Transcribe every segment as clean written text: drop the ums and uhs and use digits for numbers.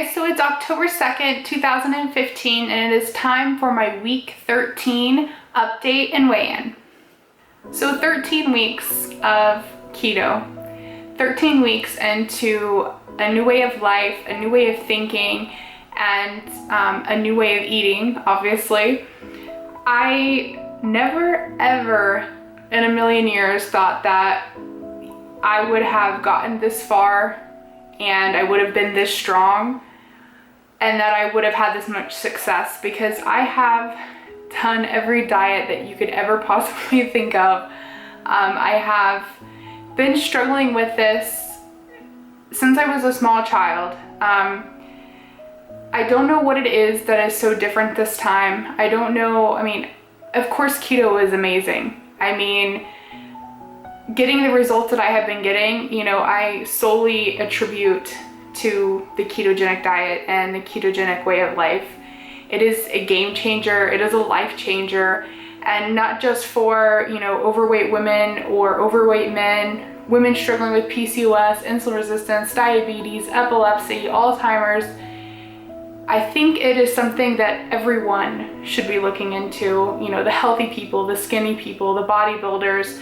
guys, so it's October 2nd, 2015, and it is time for my week 13 update and weigh-in. So 13 weeks of keto, 13 weeks into a new way of life, a new way of thinking, and a new way of eating, obviously. I never ever in a million years thought that I would have gotten this far and I would have been this strong and that I would have had this much success, because I have done every diet that you could ever possibly think of. I have been struggling with this since I was a small child. I don't know what it is that is so different this time. I don't know. I mean, of course keto is amazing. I mean, getting the results that I have been getting, you know, I solely attribute to the ketogenic diet and the ketogenic way of life. It is a game changer. It is a life changer, and not just for, you know, overweight women or overweight men, women struggling with PCOS, insulin resistance, diabetes, epilepsy, Alzheimer's. I think it is something that everyone should be looking into. You know, the healthy people, the skinny people, the bodybuilders,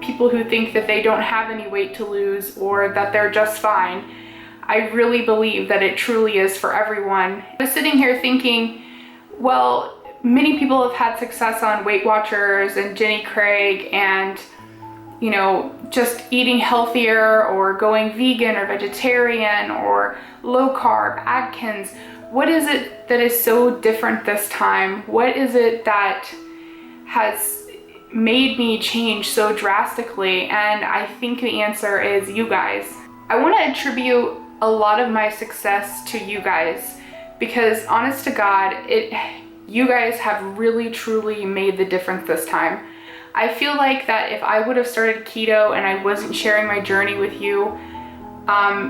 people who think that they don't have any weight to lose or that they're just fine. I really believe that it truly is for everyone. I was sitting here thinking, well, many people have had success on Weight Watchers and Jenny Craig and, you know, just eating healthier or going vegan or vegetarian or low carb, Atkins. What is it that is so different this time? What is it that has made me change so drastically? And I think the answer is you guys. I want to attribute a lot of my success to you guys, because honest to God, you guys have really truly made the difference this time. I feel like that if I would have started keto and I wasn't sharing my journey with you,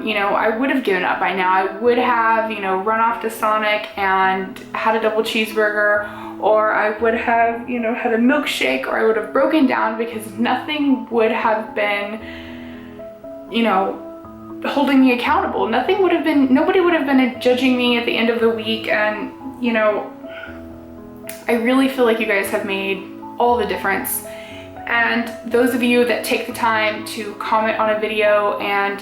you know, I would have given up by now. I would have, you know, run off to Sonic and had a double cheeseburger, or I would have, you know, had a milkshake, or I would have broken down, because nothing would have been, you know, holding me accountable. Nobody would have been judging me at the end of the week. And, you know, I really feel like you guys have made all the difference. And those of you that take the time to comment on a video and,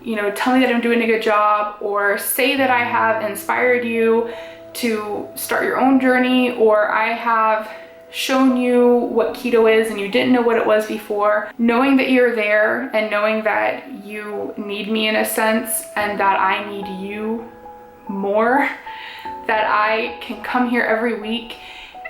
you know, tell me that I'm doing a good job, or say that I have inspired you to start your own journey, or I have shown you what keto is and you didn't know what it was before, knowing that you're there and knowing that you need me in a sense and that I need you more, that I can come here every week,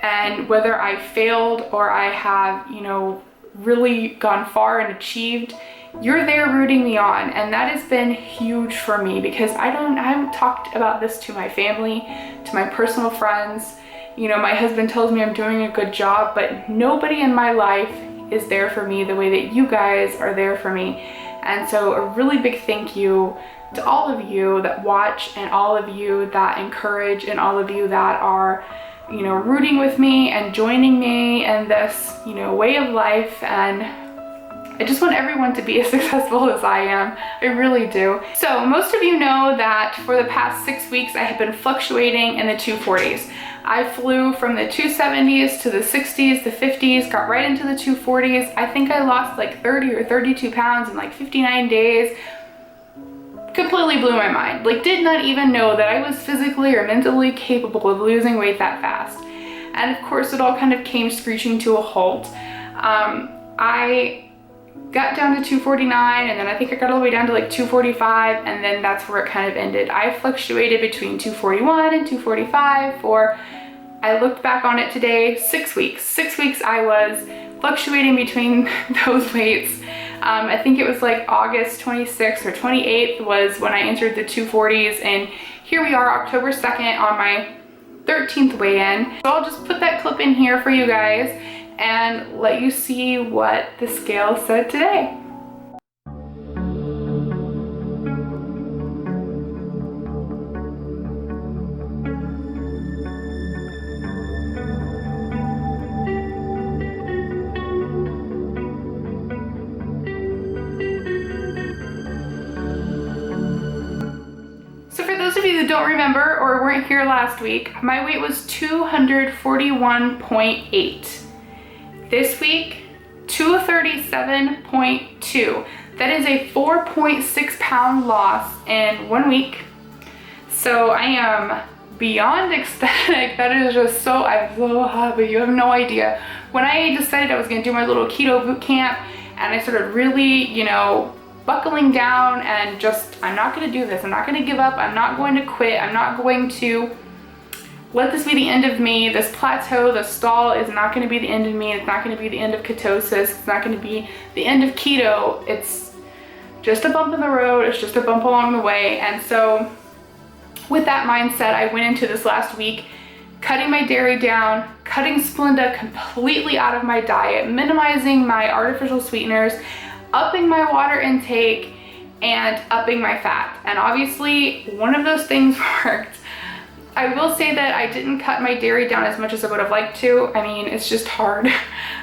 and whether I failed or I have, you know, really gone far and achieved, you're there rooting me on. And that has been huge for me, because I haven't talked about this to my family, to my personal friends. You know, my husband tells me I'm doing a good job, but nobody in my life is there for me the way that you guys are there for me. And so a really big thank you to all of you that watch, and all of you that encourage, and all of you that are, you know, rooting with me and joining me in this, you know, way of life. And I just want everyone to be as successful as I am. I really do. So most of you know that for the past 6 weeks I have been fluctuating in the 240s. I flew from the 270s to the 60s, the 50s, got right into the 240s. I think I lost like 30 or 32 pounds in like 59 days. Completely blew my mind. Like, did not even know that I was physically or mentally capable of losing weight that fast. And of course it all kind of came screeching to a halt. I got down to 249, and then I think I got all the way down to like 245, and then that's where it kind of ended. I fluctuated between 241 and 245 for, I looked back on it today, 6 weeks. 6 weeks I was fluctuating between those weights. I think it was like August 26th or 28th was when I entered the 240s, and here we are, October 2nd, on my 13th weigh-in. So I'll just put that clip in here for you guys and let you see what the scale said today. for those of you that don't remember or weren't here last week, my weight was 241.8. This week, 237.2. That is a 4.6 pound loss in 1 week. So I am beyond ecstatic. That is just so, I'm so happy. You have no idea. When I decided I was gonna do my little keto boot camp and I started really, you know, buckling down and just, I'm not gonna do this. I'm not gonna give up. I'm not going to quit. I'm not going to let this be the end of me. This plateau, this stall is not gonna be the end of me. It's not gonna be the end of ketosis. It's not gonna be the end of keto. It's just a bump in the road. It's just a bump along the way. And so with that mindset, I went into this last week cutting my dairy down, cutting Splenda completely out of my diet, minimizing my artificial sweeteners, upping my water intake, and upping my fat. And obviously, one of those things worked. I will say that I didn't cut my dairy down as much as I would have liked to. I mean, it's just hard.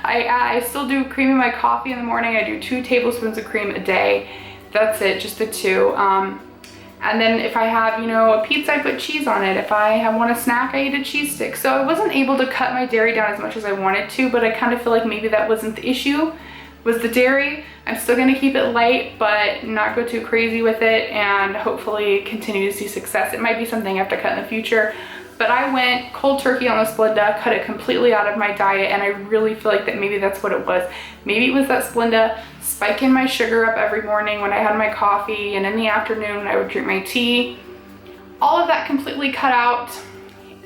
I still do cream in my coffee in the morning. I do 2 tablespoons of cream a day. That's it, just the 2. And then if I have, you know, a pizza, I put cheese on it. If I want a snack, I eat a cheese stick. So I wasn't able to cut my dairy down as much as I wanted to, but I kind of feel like maybe that wasn't the issue, was the dairy. I'm still gonna keep it light, but not go too crazy with it, and hopefully continue to see success. It might be something I have to cut in the future, but I went cold turkey on the Splenda, cut it completely out of my diet, and I really feel like that maybe that's what it was. Maybe it was that Splenda spiking my sugar up every morning when I had my coffee, and in the afternoon when I would drink my tea. All of that completely cut out,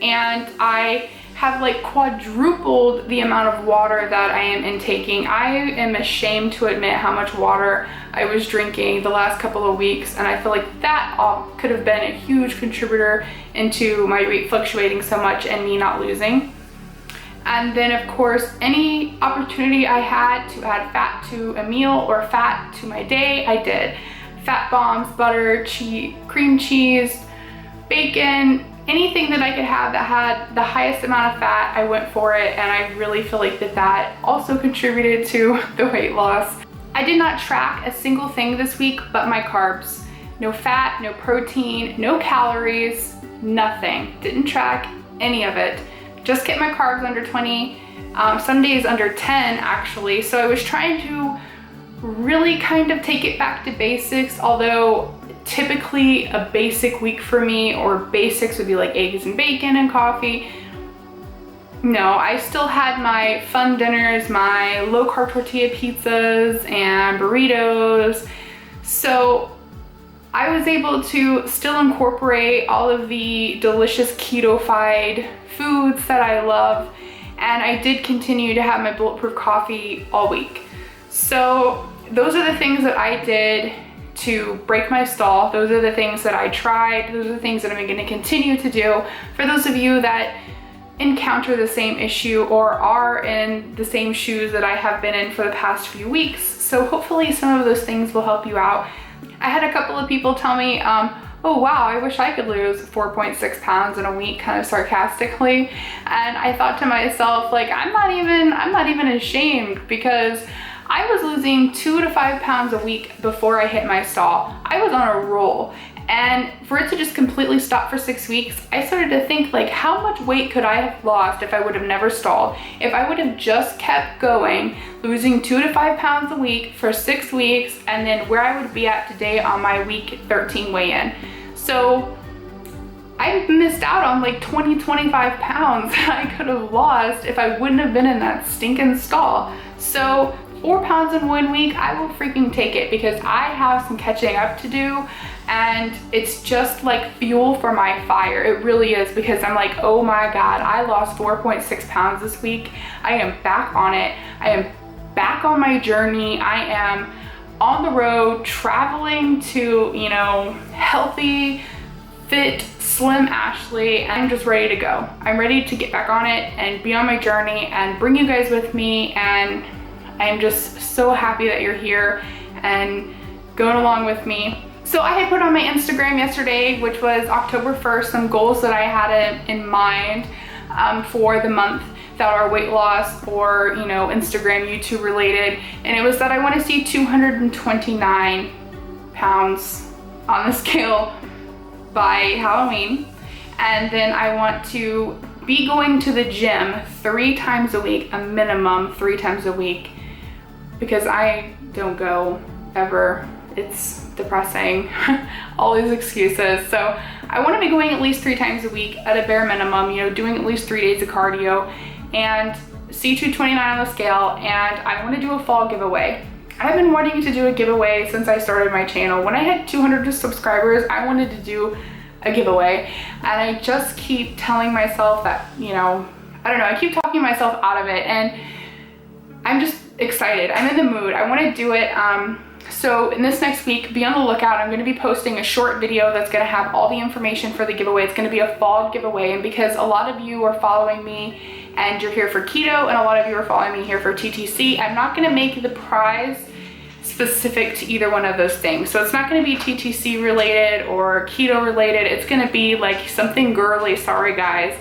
and I have like quadrupled the amount of water that I am intaking. I am ashamed to admit how much water I was drinking the last couple of weeks, and I feel like that all could have been a huge contributor into my weight fluctuating so much and me not losing. And then of course, any opportunity I had to add fat to a meal or fat to my day, I did. Fat bombs, butter, cheese, cream cheese, bacon, anything that I could have that had the highest amount of fat, I went for it, and I really feel like that also contributed to the weight loss. I did not track a single thing this week but my carbs. No fat, no protein, no calories, nothing. Didn't track any of it. Just kept my carbs under 20, some days under 10 actually. So I was trying to really kind of take it back to basics, although typically a basic week for me, or basics would be like eggs and bacon and coffee. No, I still had my fun dinners, my low carb tortilla pizzas and burritos. So I was able to still incorporate all of the delicious keto-fied foods that I love, and I did continue to have my bulletproof coffee all week. So those are the things that I did to break my stall. Those are the things that I tried. Those are the things that I'm gonna continue to do. For those of you that encounter the same issue or are in the same shoes that I have been in for the past few weeks. So hopefully some of those things will help you out. I had a couple of people tell me, oh wow, I wish I could lose 4.6 pounds in a week, kind of sarcastically. And I thought to myself, like, I'm not even ashamed, because I was losing 2 to 5 pounds a week before I hit my stall. I was on a roll. And for it to just completely stop for 6 weeks, I started to think, like, how much weight could I have lost if I would have never stalled? If I would have just kept going, losing 2 to 5 pounds a week for 6 weeks, and then where I would be at today on my week 13 weigh-in. So I missed out on like 20-25 pounds that I could have lost if I wouldn't have been in that stinking stall. So 4 pounds in 1 week, I will freaking take it, because I have some catching up to do, and it's just like fuel for my fire. It really is, because I'm like, oh my God, I lost 4.6 pounds this week. I am back on it. I am back on my journey. I am on the road traveling to, you know, healthy, fit, slim Ashley. I'm just ready to go. I'm ready to get back on it and be on my journey and bring you guys with me, and I'm just so happy that you're here and going along with me. So I had put on my Instagram yesterday, which was October 1st, some goals that I had in mind for the month that are weight loss or, you know, Instagram, YouTube related. And it was that I want to see 229 pounds on the scale by Halloween. And then I want to be going to the gym 3 times a week, a minimum 3 times a week, because I don't go ever. It's depressing. All these excuses. So I want to be going at least 3 times a week at a bare minimum, you know, doing at least 3 days of cardio and C229 on the scale, and I want to do a fall giveaway. I've been wanting to do a giveaway since I started my channel. When I had 200 subscribers, I wanted to do a giveaway, and I just keep telling myself that, you know, I don't know, I keep talking myself out of it, and I'm just excited. I'm in the mood. I want to do it. So in this next week, be on the lookout. I'm going to be posting a short video that's going to have all the information for the giveaway. It's going to be a fall giveaway, and because a lot of you are following me and you're here for keto, and a lot of you are following me here for TTC, I'm not going to make the prize specific to either one of those things. So it's not going to be TTC related or keto related. It's going to be like something girly. Sorry guys.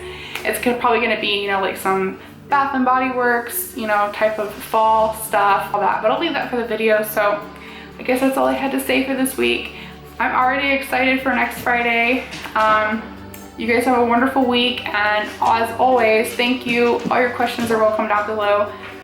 It's probably going to be, you know, like some Bath and Body Works, you know, type of fall stuff, all that. But I'll leave that for the video. So I guess that's all I had to say for this week. I'm already excited for next Friday. You guys have a wonderful week, and as always, thank you. All your questions are welcome down below.